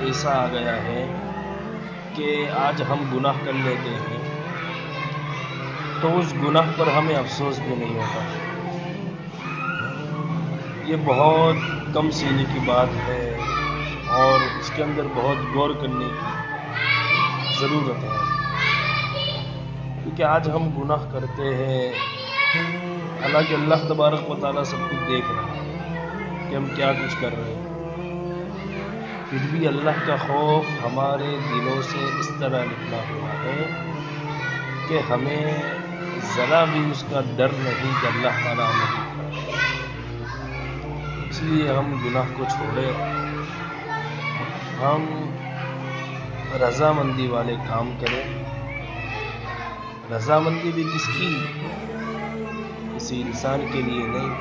ایسا آ گیا ہے کہ آج ہم گناہ کر لیتے ہیں تو اس گناہ پر ہمیں افسوس بھی نہیں ہوتا. یہ بہت کم سینے کی بات ہے اور اس کے اندر بہت غور کرنے کی ضرورت ہے، کیونکہ آج ہم گناہ کرتے ہیں، حالانکہ اللہ تبارک و تعالیٰ سب کچھ دیکھ رہا ہے کہ ہم کیا کچھ کر رہے ہیں، پھر بھی اللہ کا خوف ہمارے دلوں سے اس طرح نکلا ہوا ہے کہ ہمیں ذرا بھی اس کا ڈر نہیں کہ اللہ تعالیٰ ہمیں دیکھ رہا ہے. اس لیے ہم گناہ کو چھوڑیں، ہم رضامندی والے کام کریں. رضامندی بھی کس کی؟ کسی انسان کے لیے نہیں.